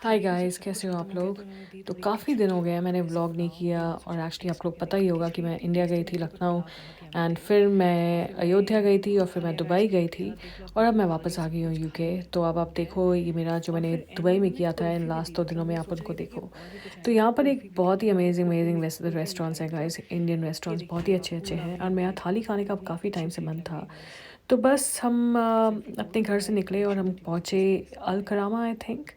Hi guys, कैसे हो आप लोग। तो काफ़ी दिन हो गए हैं मैंने व्लॉग नहीं किया। और एक्चुअली आप लोग पता ही होगा कि मैं इंडिया गई थी, लखनऊ। एंड फिर मैं अयोध्या गई थी और फिर मैं दुबई गई थी। और अब मैं वापस आ गई हूँ यूके। तो अब आप देखो, ये मेरा जो मैंने दुबई में किया था इन लास्ट 2 दिनों में, आप उनको देखो। तो यहाँ पर एक बहुत ही अमेजिंग अमेजिंग रेस्टोरेंट्स हैं गाइस। इंडियन रेस्टोरेंट्स बहुत ही अच्छे अच्छे हैं और मेरा थाली खाने का काफ़ी टाइम से मन था। तो बस हम अपने घर से निकले और हम पहुँचे अल करामा, आई थिंक।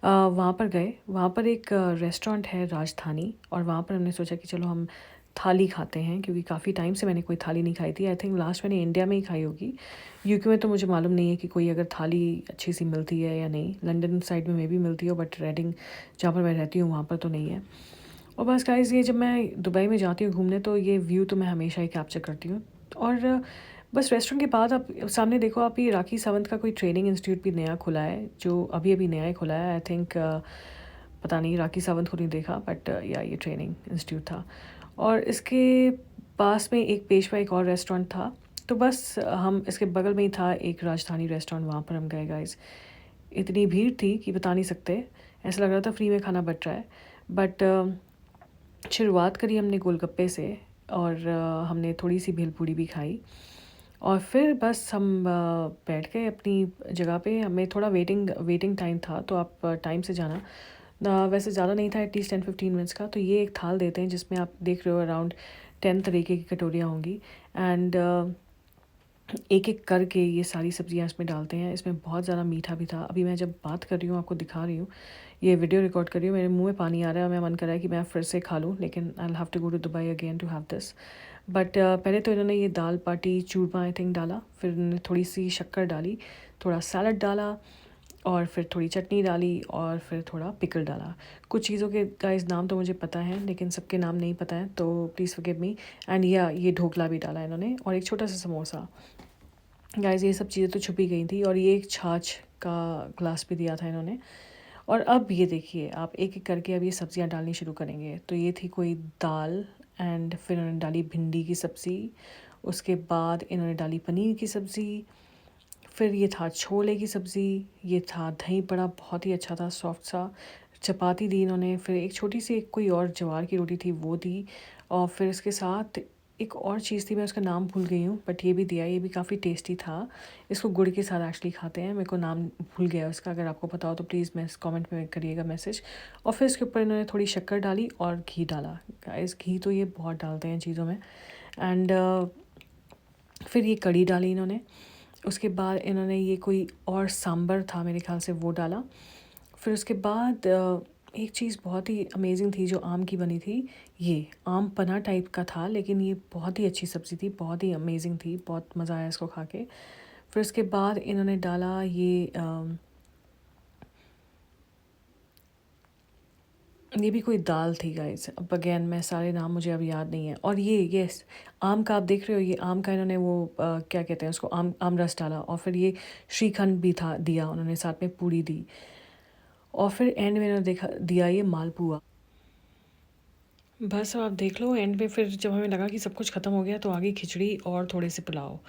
वहाँ पर गए। वहाँ पर एक रेस्टोरेंट है राजधानी, और वहाँ पर हमने सोचा कि चलो हम थाली खाते हैं, क्योंकि काफ़ी टाइम से मैंने कोई थाली नहीं खाई थी। आई थिंक लास्ट मैंने इंडिया में ही खाई होगी। यूके में तो मुझे मालूम नहीं है कि कोई अगर थाली अच्छी सी मिलती है या नहीं। लंदन साइड में भी मिलती हो, बट रेडिंग जहाँ पर मैं रहती हूँ वहाँ पर तो नहीं है। और बस गाइस, ये जब मैं दुबई में जाती हूँ घूमने तो ये व्यू तो मैं हमेशा ही कैप्चर करती हूँ। और बस रेस्टोरेंट के बाद आप सामने देखो, आप ये राखी सावंत का कोई ट्रेनिंग इंस्टीट्यूट भी नया खुला है, जो अभी अभी नया ही खुला है। आई थिंक पता नहीं, राखी सावंत को नहीं देखा, बट या ये ट्रेनिंग इंस्टीट्यूट था। और इसके पास में एक पेशवा एक और रेस्टोरेंट था। तो बस हम इसके बगल में ही था एक राजधानी रेस्टोरेंट, वहाँ पर हम गए गाइस। इतनी भीड़ थी कि बता नहीं सकते। ऐसा लग रहा था फ्री में खाना बट रहा है। बट शुरुआत करी हमने गोलगप्पे से। और हमने थोड़ी सी भेलपूरी भी खाई। और फिर बस हम बैठ गए अपनी जगह पे। हमें थोड़ा वेटिंग टाइम था, तो आप टाइम से जाना। वैसे ज़्यादा नहीं था, एटलीस्ट 10-15 मिनट्स का। तो ये एक थाल देते हैं जिसमें आप देख रहे हो अराउंड 10 तरीके की कटोरियाँ होंगी। एंड एक एक करके ये सारी सब्जियां इसमें डालते हैं। इसमें बहुत ज़्यादा मीठा भी था। अभी मैं जब बात कर रही हूँ, आपको दिखा रही हूँ, ये वीडियो रिकॉर्ड कर रही हूँ, मेरे मुंह में पानी आ रहा है। मैं मन कर रहा है कि मैं फिर से खा लूँ, लेकिन I will have to go to Dubai again to have this. But पहले तो इन्होंने ये दाल बाटी चूरमा आई थिंक डाला, फिर इन्होंने थोड़ी सी शक्कर डाली, थोड़ा सैलड डाला, और फिर थोड़ी चटनी डाली, और फिर थोड़ा पिकल डाला। कुछ चीज़ों के गाइस नाम तो मुझे पता है, लेकिन सबके नाम नहीं पता है, तो प्लीज़ फॉरगिव मी। एंड ये ढोकला भी डाला इन्होंने, और एक छोटा सा समोसा। गाइस, ये सब चीज़ें तो छुपी गई थी। और ये एक छाछ का ग्लास भी दिया था इन्होंने। और अब ये देखिए, आप एक एक करके अब ये सब्जियां डालनी शुरू करेंगे। तो ये थी कोई दाल, एंड फिर इन्होंने डाली भिंडी की सब्ज़ी। उसके बाद इन्होंने डाली पनीर की सब्ज़ी। फिर ये था छोले की सब्ज़ी। ये था दही बड़ा, बहुत ही अच्छा था, सॉफ्ट सा। चपाती दी इन्होंने। फिर एक छोटी सी एक कोई और ज्वार की रोटी थी, वो दी। और फिर इसके साथ एक और चीज़ थी, मैं उसका नाम भूल गई हूँ, बट ये भी दिया। ये भी काफ़ी टेस्टी था। इसको गुड़ के साथ एक्चुअली खाते हैं। मेरे को नाम भूल गया उसका। अगर आपको पता हो तो प्लीज़ मैं कमेंट में करिएगा मैसेज। और फिर इसके ऊपर इन्होंने थोड़ी शक्कर डाली और घी डाला। गाइस, घी तो ये बहुत डालते हैं चीज़ों में। एंड फिर ये कड़ी डाली इन्होंने। उसके बाद इन्होंने ये कोई और सांबर था मेरे ख्याल से, वो डाला। फिर उसके बाद एक चीज़ बहुत ही अमेजिंग थी जो आम की बनी थी। ये आम पन्ना टाइप का था, लेकिन ये बहुत ही अच्छी सब्ज़ी थी, बहुत ही अमेजिंग थी, बहुत मज़ा आया इसको खा के। फिर उसके बाद इन्होंने डाला ये भी कोई दाल थी गाइस। अब अगेन मैं सारे नाम मुझे अब याद नहीं है। और ये यस, आम का आप देख रहे हो, ये आम का इन्होंने वो क्या कहते हैं उसको, आम रस डाला। और फिर ये श्रीखंड भी था दिया उन्होंने, साथ में पूड़ी दी। और फिर एंड में इन्होंने देखा दिया ये मालपुआ। बस अब आप देख लो, एंड में फिर जब हमें लगा कि सब कुछ ख़त्म हो गया, तो आ गई खिचड़ी और थोड़े से पुलाव।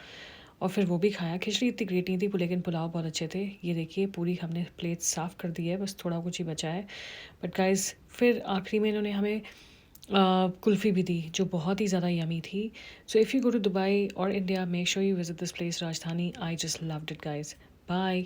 और फिर वो भी खाया। खिचड़ी इतनी ग्रेट नहीं थी, लेकिन पुलाव बहुत अच्छे थे। ये देखिए, पूरी हमने प्लेट साफ़ कर दी है, बस थोड़ा कुछ ही बचा है। बट गाइस, फिर आखिरी में इन्होंने हमें कुल्फ़ी भी दी, जो बहुत ही ज़्यादा यमी थी। So if you go to Dubai और India, make sure you visit this place Rajdhani. I just loved it guys. Bye.